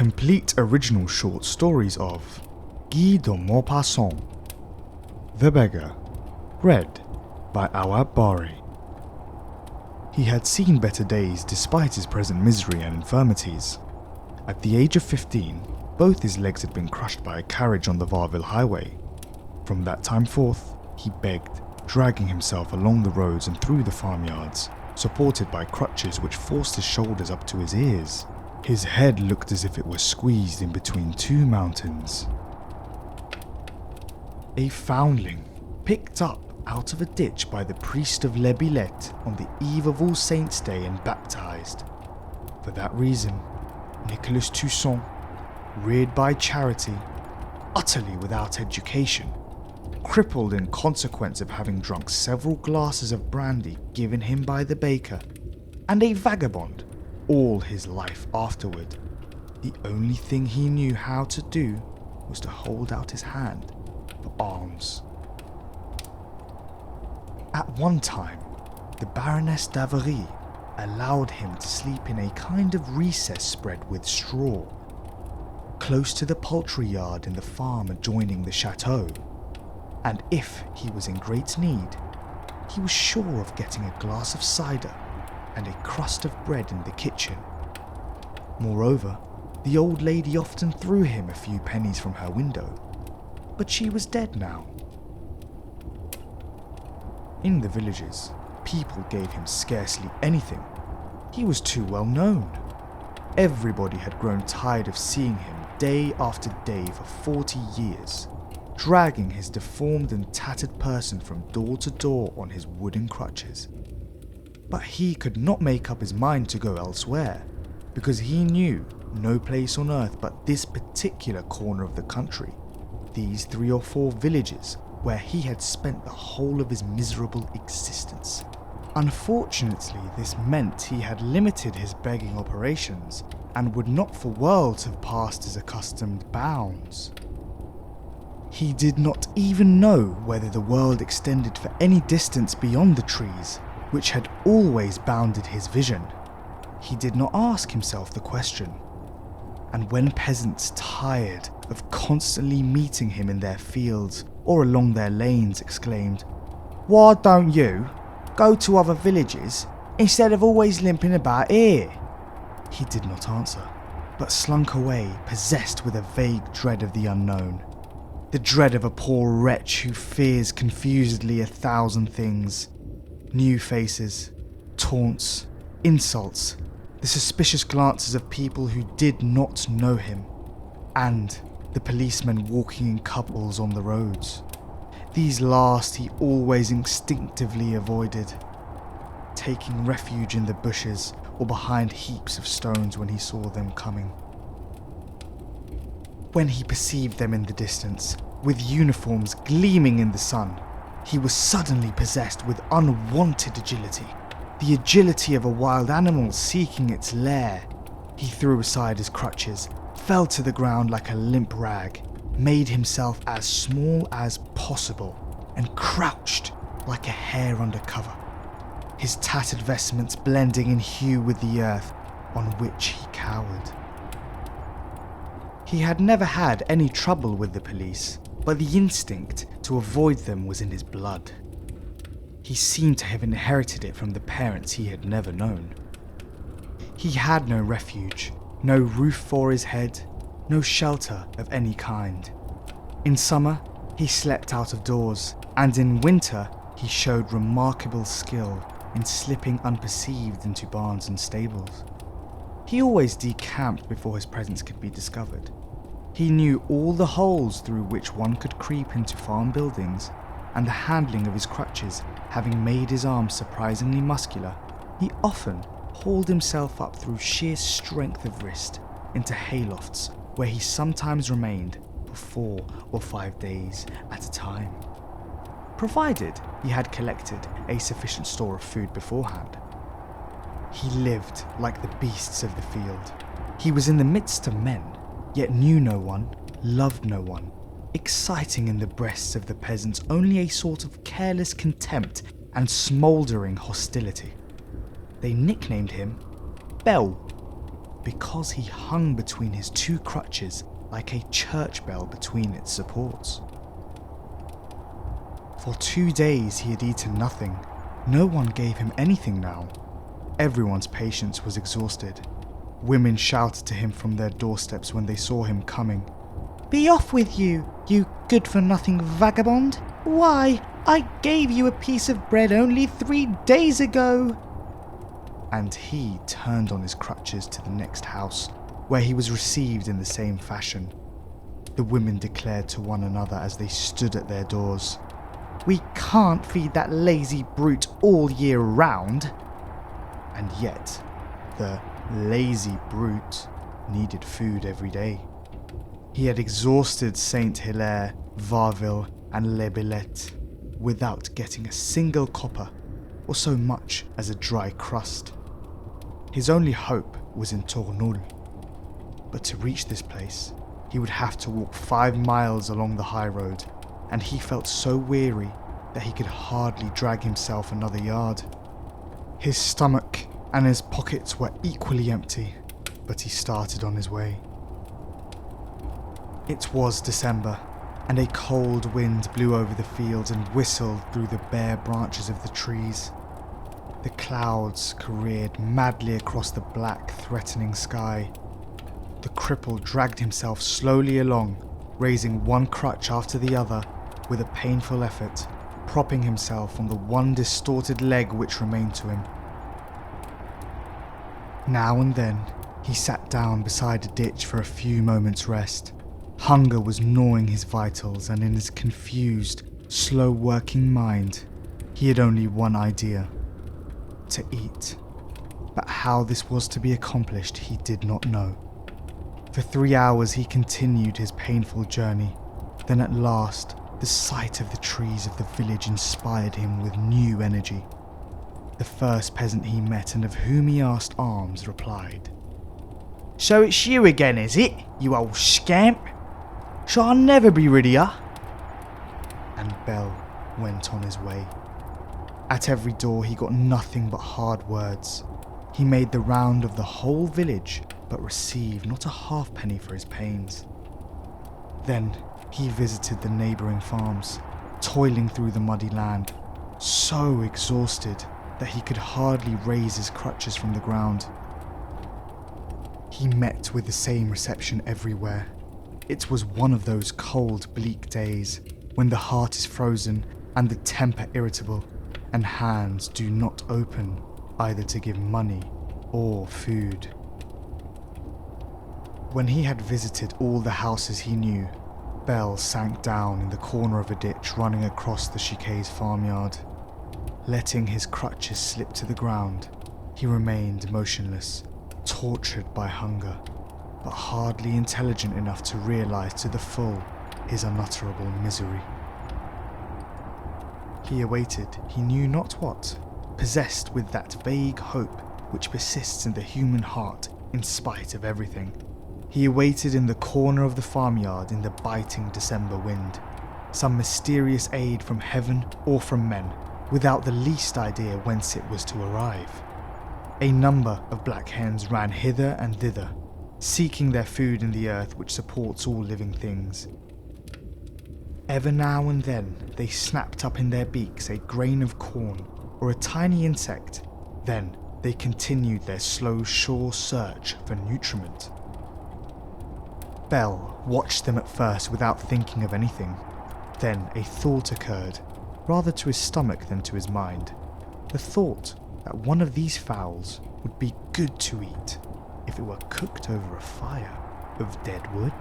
complete original short stories of Guy de Maupassant, The Beggar, read by Awad Bari. He had seen better days despite his present misery and infirmities. At the age of 15, both his legs had been crushed by a carriage on the Varville highway. From that time forth, he begged, dragging himself along the roads and through the farmyards, supported by crutches which forced his shoulders up to his ears. His head looked as if it were squeezed in between two mountains. A foundling, picked up out of a ditch by the priest of Les Billettes on the eve of All Saints' Day and baptized. For that reason, Nicolas Toussaint, reared by charity, utterly without education, crippled in consequence of having drunk several glasses of brandy given him by the baker, and a vagabond all his life afterward, the only thing he knew how to do was to hold out his hand for alms. At one time, the Baroness d'Avery allowed him to sleep in a kind of recess spread with straw, close to the poultry yard in the farm adjoining the chateau, and if he was in great need, he was sure of getting a glass of cider and a crust of bread in the kitchen. Moreover, the old lady often threw him a few pennies from her window, but she was dead now. In the villages, people gave him scarcely anything. He was too well known. Everybody had grown tired of seeing him day after day for 40 years, dragging his deformed and tattered person from door to door on his wooden crutches. But he could not make up his mind to go elsewhere, because he knew no place on earth but this particular corner of the country, these 3 or 4 villages where he had spent the whole of his miserable existence. Unfortunately, this meant he had limited his begging operations and would not for worlds have passed his accustomed bounds. He did not even know whether the world extended for any distance beyond the trees, which had always bounded his vision. He did not ask himself the question. And when peasants, tired of constantly meeting him in their fields or along their lanes, exclaimed, "Why don't you go to other villages instead of always limping about here?" he did not answer, but slunk away, possessed with a vague dread of the unknown. The dread of a poor wretch who fears confusedly 1,000 things. New faces, taunts, insults, the suspicious glances of people who did not know him, and the policemen walking in couples on the roads. These last he always instinctively avoided, taking refuge in the bushes or behind heaps of stones when he saw them coming. When he perceived them in the distance, with uniforms gleaming in the sun, he was suddenly possessed with unwanted agility, the agility of a wild animal seeking its lair. He threw aside his crutches, fell to the ground like a limp rag, made himself as small as possible, and crouched like a hare under cover, his tattered vestments blending in hue with the earth on which he cowered. He had never had any trouble with the police, but the instinct to avoid them was in his blood. He seemed to have inherited it from the parents he had never known. He had no refuge, no roof for his head, no shelter of any kind. In summer, he slept out of doors, and in winter, he showed remarkable skill in slipping unperceived into barns and stables. He always decamped before his presence could be discovered. He knew all the holes through which one could creep into farm buildings, and the handling of his crutches having made his arms surprisingly muscular, he often hauled himself up through sheer strength of wrist into haylofts, where he sometimes remained for 4 or 5 days at a time, provided he had collected a sufficient store of food beforehand. He lived like the beasts of the field. He was in the midst of men, yet knew no one, loved no one, exciting in the breasts of the peasants only a sort of careless contempt and smouldering hostility. They nicknamed him Bell, because he hung between his two crutches like a church bell between its supports. For 2 days he had eaten nothing. No one gave him anything now. Everyone's patience was exhausted. Women shouted to him from their doorsteps when they saw him coming. "Be off with you, you good-for-nothing vagabond! Why, I gave you a piece of bread only 3 days ago!" And he turned on his crutches to the next house, where he was received in the same fashion. The women declared to one another as they stood at their doors, "We can't feed that lazy brute all year round." And yet, the lazy brute needed food every day. He had exhausted Saint Hilaire, Varville, and Les Billettes without getting a single copper or so much as a dry crust. His only hope was in Tournoul, but to reach this place, he would have to walk 5 miles along the high road, and he felt so weary that he could hardly drag himself another yard. His stomach and his pockets were equally empty, but he started on his way. It was December, and a cold wind blew over the fields and whistled through the bare branches of the trees. The clouds careered madly across the black, threatening sky. The cripple dragged himself slowly along, raising one crutch after the other with a painful effort, propping himself on the one distorted leg which remained to him. Now and then, he sat down beside a ditch for a few moments' rest. Hunger was gnawing his vitals, and in his confused, slow-working mind, he had only one idea: to eat. But how this was to be accomplished, he did not know. For 3 hours he continued his painful journey. Then at last, the sight of the trees of the village inspired him with new energy. The first peasant he met and of whom he asked alms replied, "So it's you again, is it, you old scamp? Shall I never be rid of ya?" And Bell went on his way. At every door he got nothing but hard words. He made the round of the whole village, but received not a halfpenny for his pains. Then he visited the neighbouring farms, toiling through the muddy land, so exhausted that he could hardly raise his crutches from the ground. He met with the same reception everywhere. It was one of those cold, bleak days when the heart is frozen and the temper irritable, and hands do not open either to give money or food. When he had visited all the houses he knew, Bell sank down in the corner of a ditch running across the Chiquet's farmyard. Letting his crutches slip to the ground, he remained motionless, tortured by hunger, but hardly intelligent enough to realize to the full his unutterable misery. He awaited he knew not what, possessed with that vague hope which persists in the human heart in spite of everything. He awaited in the corner of the farmyard in the biting December wind, some mysterious aid from heaven or from men, without the least idea whence it was to arrive. A number of black hens ran hither and thither, seeking their food in the earth which supports all living things. Ever now and then they snapped up in their beaks a grain of corn or a tiny insect, then they continued their slow, sure search for nutriment. Bell watched them at first without thinking of anything. Then a thought occurred, rather to his stomach than to his mind. The thought that one of these fowls would be good to eat if it were cooked over a fire of dead wood.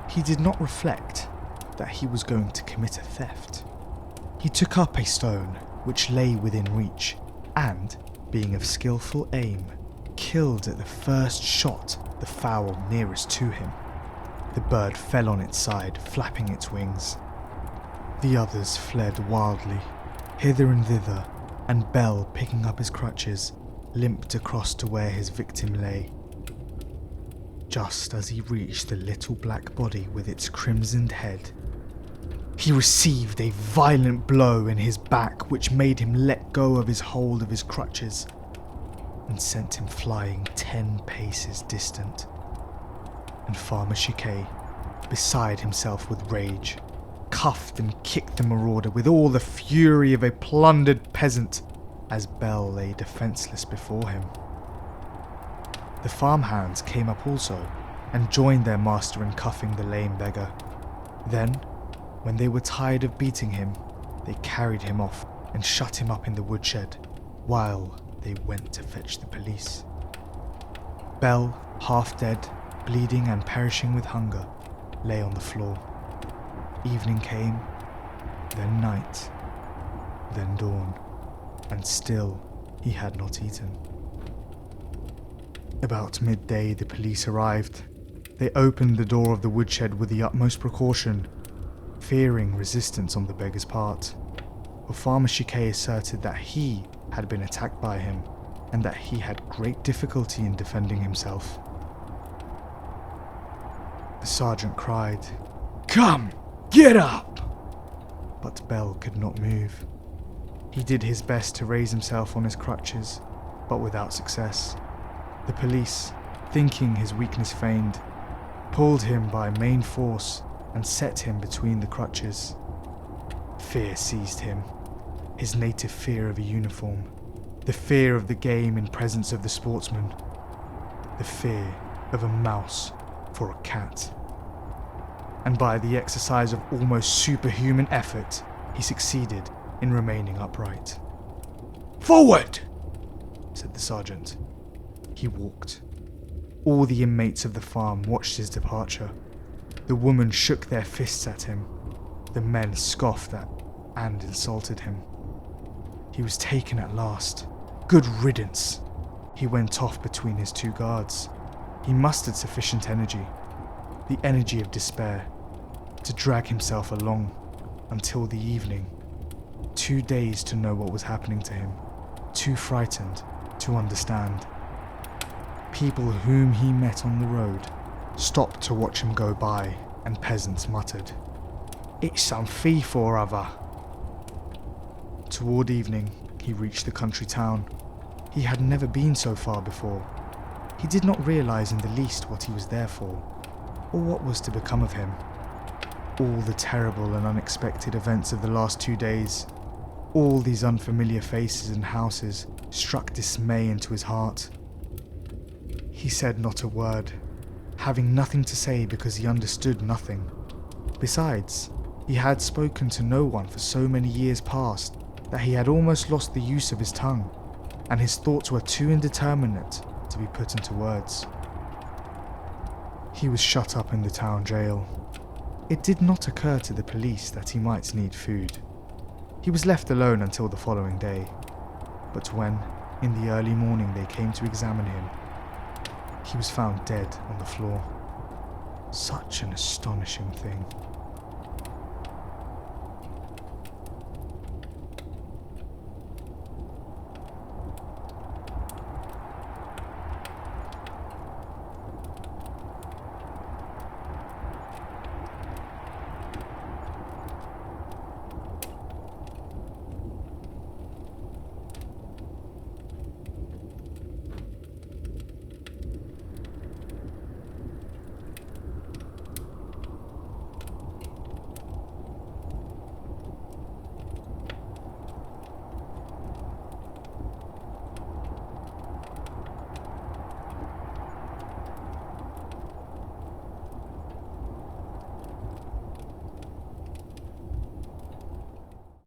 He did not reflect that he was going to commit a theft. He took up a stone which lay within reach, and, being of skillful aim, killed at the first shot the fowl nearest to him. The bird fell on its side, flapping its wings. The others fled wildly, hither and thither, and Bell, picking up his crutches, limped across to where his victim lay. Just as he reached the little black body with its crimsoned head, he received a violent blow in his back which made him let go of his hold of his crutches. and sent him flying 10 paces distant. And Farmer Chicay, beside himself with rage, cuffed and kicked the marauder with all the fury of a plundered peasant as Belle lay defenceless before him. The farmhands came up also and joined their master in cuffing the lame beggar. Then, when they were tired of beating him, they carried him off and shut him up in the woodshed while they went to fetch the police. Belle, half dead, bleeding and perishing with hunger, lay on the floor. Evening came, then night, then dawn, and still he had not eaten. About midday the police arrived. They opened the door of the woodshed with the utmost precaution, fearing resistance on the beggar's part. For Farmer Chicay asserted that he had been attacked by him, and that he had great difficulty in defending himself. The sergeant cried, "Come, get up!" But Belle could not move. He did his best to raise himself on his crutches, but without success. The police, thinking his weakness feigned, pulled him by main force and set him between the crutches. Fear seized him, his native fear of a uniform, the fear of the game in presence of the sportsman, the fear of a mouse for a cat. And by the exercise of almost superhuman effort, he succeeded in remaining upright. "Forward!" said the sergeant. He walked. All the inmates of the farm watched his departure. The women shook their fists at him. The men scoffed at and insulted him. He was taken at last. Good riddance! He went off between his two guards. He mustered sufficient energy, the energy of despair, to drag himself along until the evening. 2 days to know what was happening to him, too frightened to understand. People whom he met on the road stopped to watch him go by, and peasants muttered, "It's some thief or other." Toward evening, he reached the country town. He had never been so far before. He did not realize in the least what he was there for, or what was to become of him. All the terrible and unexpected events of the last 2 days, all these unfamiliar faces and houses struck dismay into his heart. He said not a word, having nothing to say because he understood nothing. Besides, he had spoken to no one for so many years past that he had almost lost the use of his tongue, and his thoughts were too indeterminate to be put into words. He was shut up in the town jail. It did not occur to the police that he might need food. He was left alone until the following day, but when, in the early morning, they came to examine him, he was found dead on the floor. Such an astonishing thing.